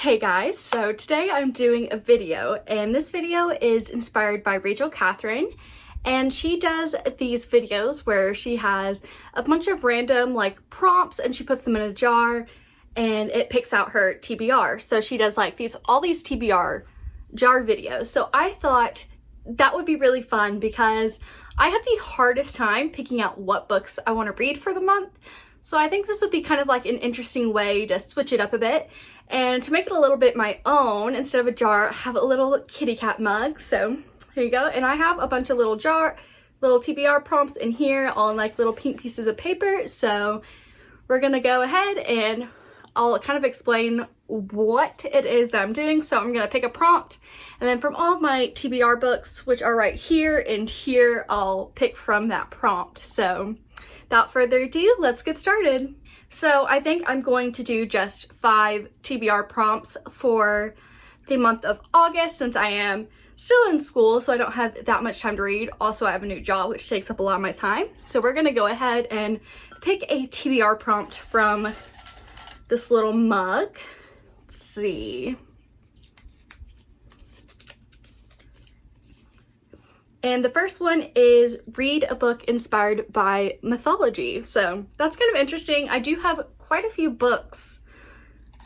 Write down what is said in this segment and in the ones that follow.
Hey guys, so today I'm doing a video, and this video is inspired by Rachel Catherine, and she does these videos where she has a bunch of random prompts and she puts them in a jar and it picks out her TBR. So she does all these TBR jar videos. So I thought that would be really fun because I have the hardest time picking out what books I want to read for the month. So I think this would be kind of an interesting way to switch it up a bit. And to make it a little bit my own, instead of a jar, I have a little kitty cat mug. So here you go. And I have a bunch of little TBR prompts in here on little pink pieces of paper. So we're gonna go ahead and I'll kind of explain what it is that I'm doing. So I'm gonna pick a prompt, and then from all of my TBR books, which are right here and here, I'll pick from that prompt. So without further ado, let's get started. So I think I'm going to do just 5 TBR prompts for the month of August, since I am still in school, so I don't have that much time to read. Also, I have a new job, which takes up a lot of my time. So we're gonna go ahead and pick a TBR prompt from this little mug. Let's see. And the first one is read a book inspired by mythology. So that's kind of interesting. I do have quite a few books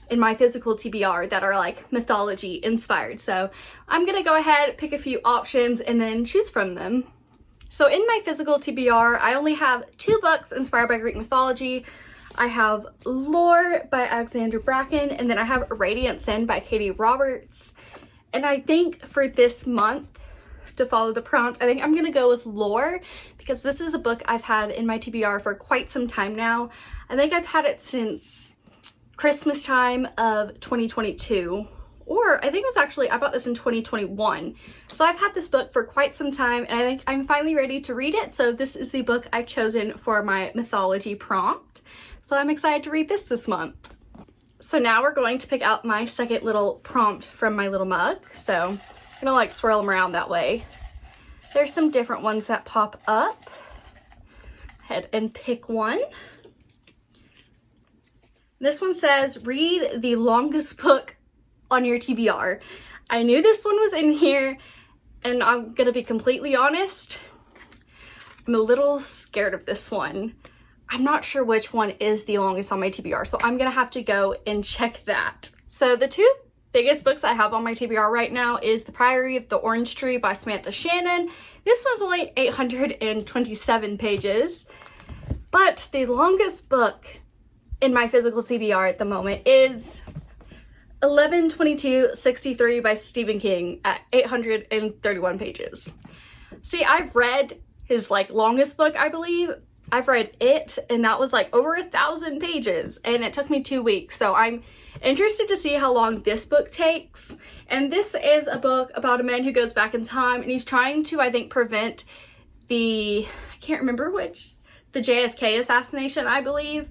in my physical TBR that are mythology inspired. So I'm gonna go ahead, pick a few options, and then choose from them. So in my physical TBR, I only have 2 books inspired by Greek mythology. I have Lore by Alexander Bracken, and then I have Radiant Sin by Katie Roberts. And I think for this month, to follow the prompt, I think I'm gonna go with Lore, because this is a book I've had in my TBR for quite some time now. I think I've had it since Christmas time of 2022, or I think it was actually, I bought this in 2021. So I've had this book for quite some time, and I think I'm finally ready to read it. So this is the book I've chosen for my mythology prompt. So I'm excited to read this month. So now we're going to pick out my second little prompt from my little mug. So I'm gonna swirl them around that way. There's some different ones that pop up. Head and pick one. This one says, read the longest book on your TBR. I knew this one was in here, and I'm gonna be completely honest, I'm a little scared of this one. I'm not sure which one is the longest on my TBR, so I'm gonna have to go and check that. So the 2 biggest books I have on my TBR right now is The Priory of the Orange Tree by Samantha Shannon. This one's only 827 pages, but the longest book in my physical TBR at the moment is 11/22/63 by Stephen King at 831 pages. See, I've read his longest book, I believe. I've read it, and that was over 1,000 pages, and it took me 2 weeks. So I'm interested to see how long this book takes. And this is a book about a man who goes back in time, and he's trying to, I think, prevent I can't remember which, the JFK assassination, I believe.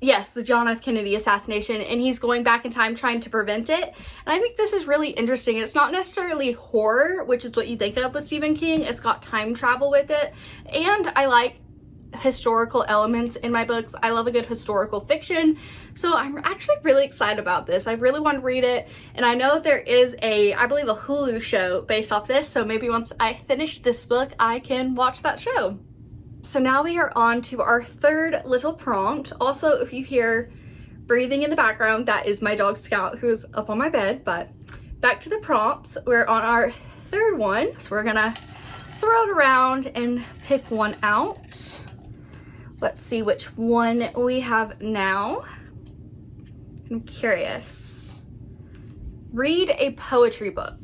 Yes, the John F. Kennedy assassination, and he's going back in time trying to prevent it. And I think this is really interesting. It's not necessarily horror, which is what you think of with Stephen King. It's got time travel with it, and I like historical elements in my books. I love a good historical fiction, so I'm actually really excited about this. I really want to read it, and I know there is I believe a Hulu show based off this, so maybe once I finish this book I can watch that show. So now we are on to our 3rd little prompt. Also, if you hear breathing in the background, that is my dog Scout, who's up on my bed. But back to the prompts, we're on our 3rd one, so we're gonna swirl it around and pick one out. Let's see which one we have now. I'm curious. Read a poetry book.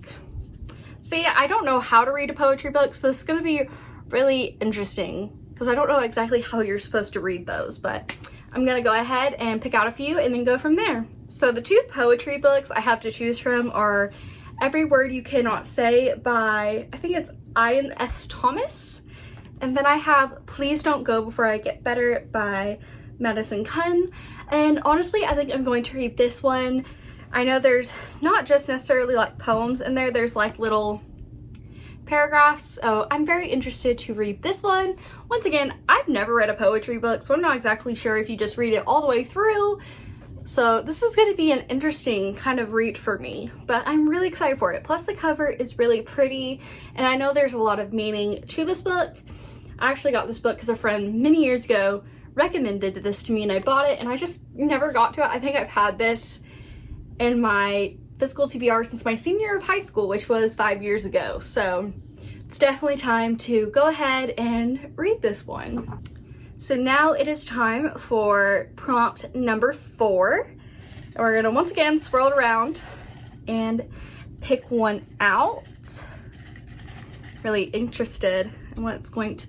See, I don't know how to read a poetry book, so this is gonna be really interesting because I don't know exactly how you're supposed to read those, but I'm gonna go ahead and pick out a few and then go from there. So the 2 poetry books I have to choose from are Every Word You Cannot Say by, I think it's Ian S. Thomas. And then I have Please Don't Go Before I Get Better by Madison Cunn. And honestly, I think I'm going to read this one. I know there's not just necessarily poems in there, there's little paragraphs, so I'm very interested to read this one. Once again, I've never read a poetry book, so I'm not exactly sure if you just read it all the way through. So this is going to be an interesting kind of read for me, but I'm really excited for it. Plus the cover is really pretty, and I know there's a lot of meaning to this book. I actually got this book because a friend many years ago recommended this to me and I bought it, and I just never got to it. I think I've had this in my physical TBR since my senior year of high school, which was 5 years ago. So it's definitely time to go ahead and read this one. So now it is time for prompt number 4. And we're gonna once again swirl it around and pick one out. Really interested in what it's going to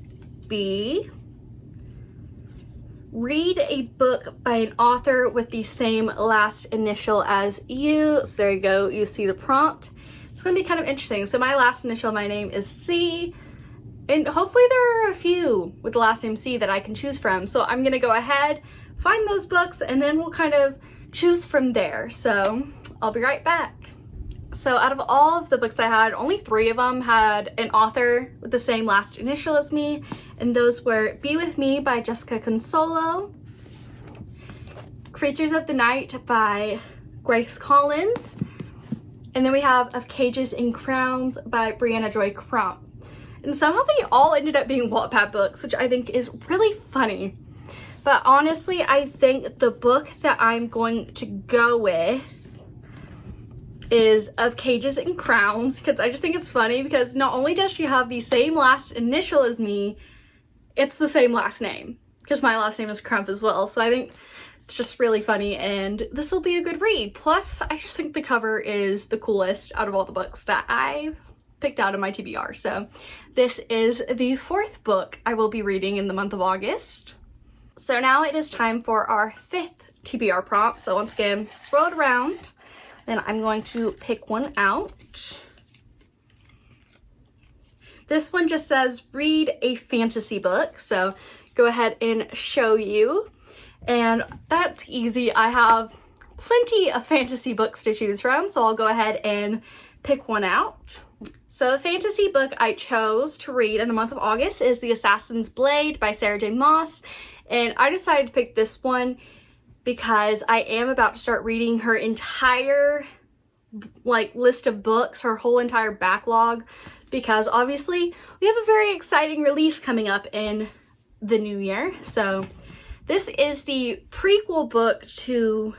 be. Read a book by an author with the same last initial as you. So there you go, you see the prompt. It's gonna be kind of interesting. So my last initial of my name is C, and hopefully there are a few with the last name C that I can choose from. So I'm gonna go ahead, find those books, and then we'll kind of choose from there. So I'll be right back. So out of all of the books I had, only 3 of them had an author with the same last initial as me, and those were Be With Me by Jessica Consolo, Creatures of the Night by Grace Collins, and then we have Of Cages and Crowns by Brianna Joy Crump. And somehow they all ended up being Wattpad books, which I think is really funny. But honestly, I think the book that I'm going to go with is Of Cages and Crowns, because I just think it's funny because not only does she have the same last initial as me, it's the same last name, because my last name is Crump as well. So I think it's just really funny, and this will be a good read. Plus, I just think the cover is the coolest out of all the books that I picked out of my TBR. So this is the 4th book I will be reading in the month of August. So now it is time for our 5th TBR prompt. So once again, swirl it around. Then I'm going to pick one out. This one just says read a fantasy book. So go ahead and show you. And that's easy. I have plenty of fantasy books to choose from. So I'll go ahead and pick one out. So the fantasy book I chose to read in the month of August is The Assassin's Blade by Sarah J. Maas. And I decided to pick this one because I am about to start reading her entire list of books, her whole entire backlog, because obviously we have a very exciting release coming up in the new year. So this is the prequel book to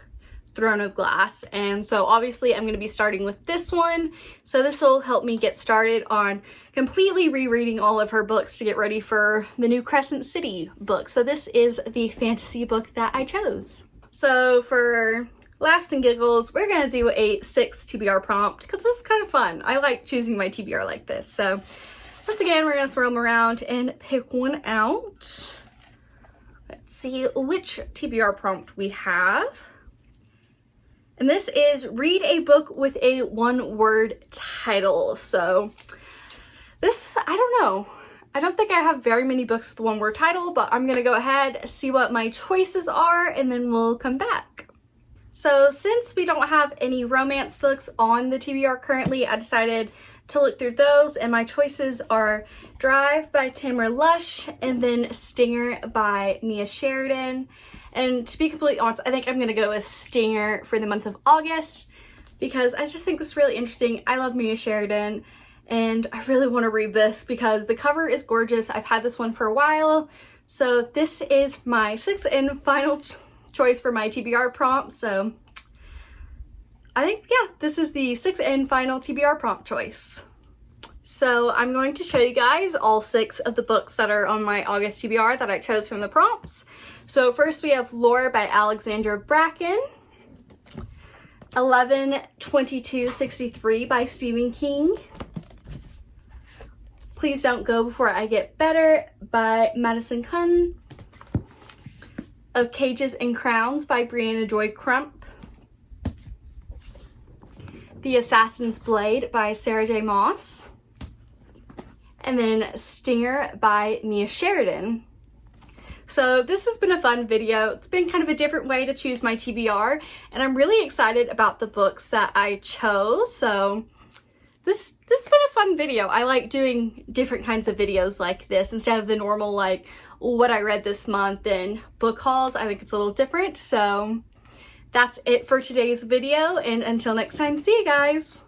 Throne of Glass, and so obviously I'm going to be starting with this one. So this will help me get started on completely rereading all of her books to get ready for the new Crescent City book. So this is the fantasy book that I chose. So for laughs and giggles, we're going to do a 6 TBR prompt because this is kind of fun. I like choosing my TBR like this. So once again, we're going to swirl them around and pick one out. Let's see which TBR prompt we have. And this is read a book with a 1-word title. So this, I don't know. I don't think I have very many books with a 1-word title, but I'm going to go ahead, see what my choices are, and then we'll come back. So since we don't have any romance books on the TBR currently, I decided to look through those, and my choices are Drive by Tamara Lush and then Stinger by Mia Sheridan. And to be completely honest, I think I'm going to go with Stinger for the month of August because I just think this is really interesting. I love Mia Sheridan and I really want to read this because the cover is gorgeous. I've had this one for a while. So this is my 6th and final choice for my TBR prompt. So I think, yeah, this is the 6th and final TBR prompt choice. So I'm going to show you guys all 6 of the books that are on my August TBR that I chose from the prompts. So first we have Lore by Alexandra Bracken, 11/22/63 by Stephen King, Please Don't Go Before I Get Better by Madison Cunn, Of Cages and Crowns by Brianna Joy Crump, The Assassin's Blade by Sarah J. Maas, and then Stinger by Mia Sheridan. So this has been a fun video. It's been kind of a different way to choose my TBR, and I'm really excited about the books that I chose. So this has been a fun video. I like doing different kinds of videos like this instead of the normal like what I read this month and book hauls. I think it's a little different. So That's it for today's video, and until next time, see you guys!